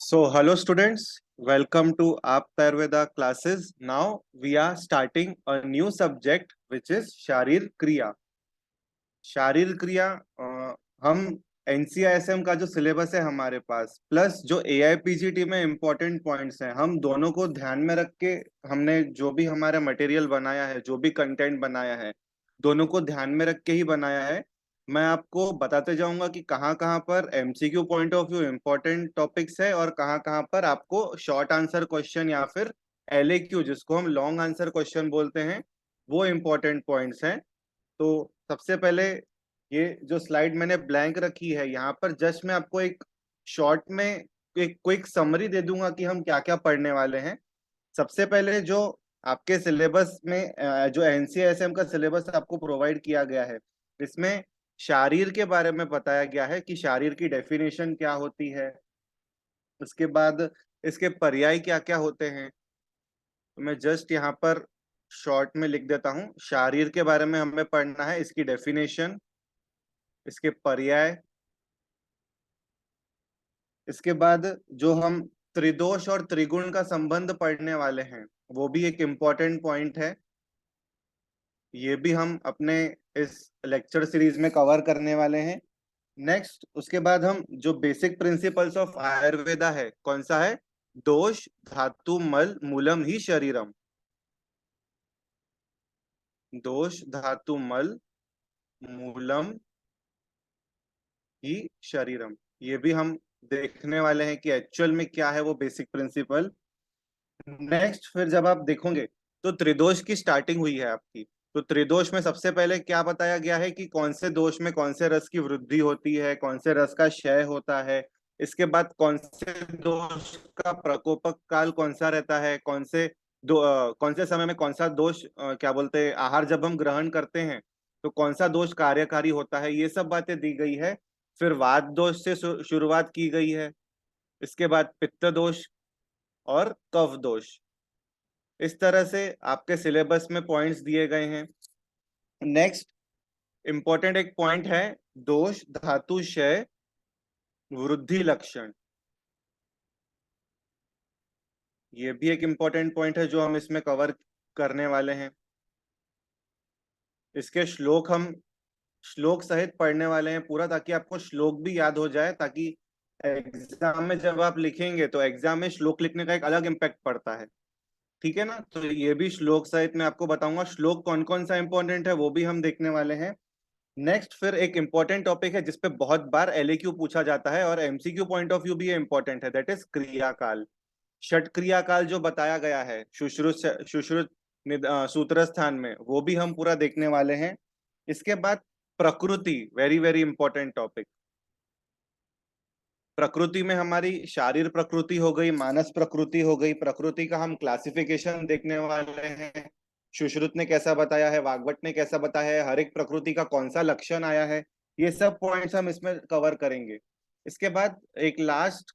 So, hello students, welcome to Aap Ayurveda classes. Now we are starting a new subject which is शारीर क्रिया. शारीर क्रिया हम NCISM का जो syllabus है हमारे पास प्लस जो एआईपीजीटी में इम्पोर्टेंट पॉइंट्स हैं हम दोनों को ध्यान में रख के हमने जो भी हमारा मटेरियल बनाया है जो भी कंटेंट बनाया है दोनों को ध्यान में रख के ही बनाया है. मैं आपको बताते जाऊंगा कि कहाँ कहाँ पर MCQ point of view important topics है और कहाँ कहाँ पर आपको शॉर्ट आंसर क्वेश्चन या फिर एलएक्यू जिसको हम लॉन्ग आंसर क्वेश्चन बोलते हैं वो इम्पोर्टेंट पॉइंट्स हैं. तो सबसे पहले ये जो स्लाइड मैंने ब्लैंक रखी है यहाँ पर जस्ट मैं आपको एक शॉर्ट में एक क्विक समरी दे दूंगा कि हम क्या क्या पढ़ने वाले हैं. सबसे पहले जो आपके सिलेबस में जो एनसीआईएसएम का सिलेबस आपको प्रोवाइड किया गया है इसमें शारीर के बारे में बताया गया है कि शारीर की डेफिनेशन क्या होती है. उसके बाद इसके पर्याय क्या क्या होते हैं. तो मैं जस्ट यहाँ पर शॉर्ट में लिख देता हूँ. शारीर के बारे में हमें पढ़ना है, इसकी डेफिनेशन, इसके पर्याय. इसके बाद जो हम त्रिदोष और त्रिगुण का संबंध पढ़ने वाले हैं वो भी एक इम्पोर्टेंट पॉइंट है. ये भी हम अपने इस लेक्चर सीरीज में कवर करने वाले हैं. नेक्स्ट उसके बाद हम जो बेसिक प्रिंसिपल्स ऑफ आयुर्वेदा है कौन सा है, दोष धातु मल मूलम ही शरीरम. दोष धातु मल मूलम ही शरीरम, ये भी हम देखने वाले हैं कि एक्चुअल में क्या है वो बेसिक प्रिंसिपल. नेक्स्ट फिर जब आप देखोगे तो त्रिदोष की स्टार्टिंग हुई है आपकी. तो त्रिदोष में सबसे पहले क्या बताया गया है कि कौन से दोष में कौन से रस की वृद्धि होती है, कौन से रस का क्षय होता है. इसके बाद कौन से दोष का प्रकोपक काल कौन सा रहता है, कौन से समय में कौन सा दोष क्या बोलते हैं आहार जब हम ग्रहण करते हैं तो कौन सा दोष कार्यकारी होता है, ये सब बातें दी गई है. फिर वात दोष से शुरुआत की गई है. इसके बाद पित्त दोष और कफ दोष. इस तरह से आपके सिलेबस में पॉइंट्स दिए गए हैं. नेक्स्ट इंपॉर्टेंट एक पॉइंट है दोष धातु क्षय वृद्धि लक्षण. ये भी एक इंपॉर्टेंट पॉइंट है जो हम इसमें कवर करने वाले हैं. इसके श्लोक हम श्लोक सहित पढ़ने वाले हैं पूरा, ताकि आपको श्लोक भी याद हो जाए, ताकि एग्जाम में जब आप लिखेंगे तो एग्जाम में श्लोक लिखने का एक अलग इम्पैक्ट पड़ता है. ठीक है ना. तो ये भी श्लोक सहित मैं आपको बताऊंगा. श्लोक कौन कौन सा इंपॉर्टेंट है वो भी हम देखने वाले हैं. नेक्स्ट फिर एक इंपॉर्टेंट टॉपिक है जिसपे बहुत बार एलएक्यू पूछा जाता है और एमसीक्यू पॉइंट ऑफ व्यू भी इंपॉर्टेंट है, दैट इज क्रियाकाल. षट क्रियाकाल जो बताया गया है सुश्रुत सूत्र स्थान में वो भी हम पूरा देखने वाले हैं. इसके बाद प्रकृति, वेरी वेरी इंपॉर्टेंट टॉपिक. प्रकृति में हमारी शारीर प्रकृति हो गई, मानस प्रकृति हो गई. प्रकृति का हम क्लासिफिकेशन देखने वाले हैं. सुश्रुत ने कैसा बताया है, वाग्भट ने कैसा बताया है, हर एक प्रकृति का कौन सा लक्षण आया है, ये सब पॉइंट्स हम इसमें कवर करेंगे. इसके बाद एक लास्ट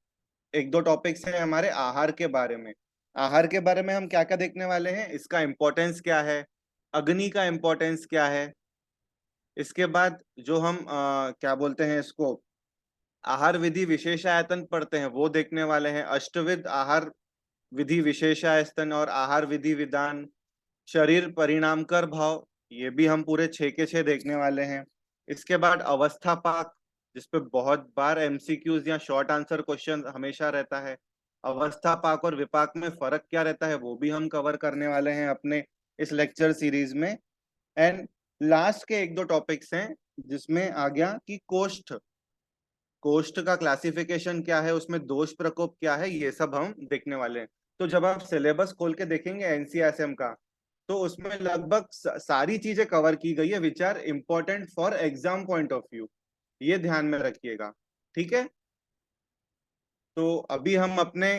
एक दो टॉपिक्स हैं हमारे आहार के बारे में. आहार के बारे में हम क्या क्या देखने वाले हैं, इसका इंपॉर्टेंस क्या है, अग्नि का इंपॉर्टेंस क्या है. इसके बाद जो हम क्या बोलते हैं इसको, आहार विधि विशेषायतन पढ़ते हैं वो देखने वाले हैं. अष्टविध आहार विधि विशेषायतन और आहार विधि विधान. शरीर परिणाम कर भाव, ये भी हम पूरे 6 के 6 देखने वाले हैं. इसके बाद अवस्था पाक जिसपे बहुत बार एमसीक्यूज या शॉर्ट आंसर क्वेश्चन हमेशा रहता है. अवस्था पाक और विपाक में फर्क क्या रहता है वो भी हम कवर करने वाले हैं अपने इस लेक्चर सीरीज में. एंड लास्ट के एक दो टॉपिक्स हैं जिसमें आ गया कि कोष्ठ, कोष्ठ का क्लासिफिकेशन क्या है, उसमें दोष प्रकोप क्या है, ये सब हम देखने वाले हैं. तो जब आप सिलेबस खोल के देखेंगे एनसीआईएसएम का तो उसमें लगभग सारी चीजें कवर की गई है which are important for exam point of view. ये ध्यान में रखिएगा. ठीक है. तो अभी हम अपने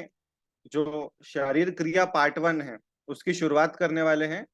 जो शारीर क्रिया पार्ट 1 है उसकी शुरुआत करने वाले हैं.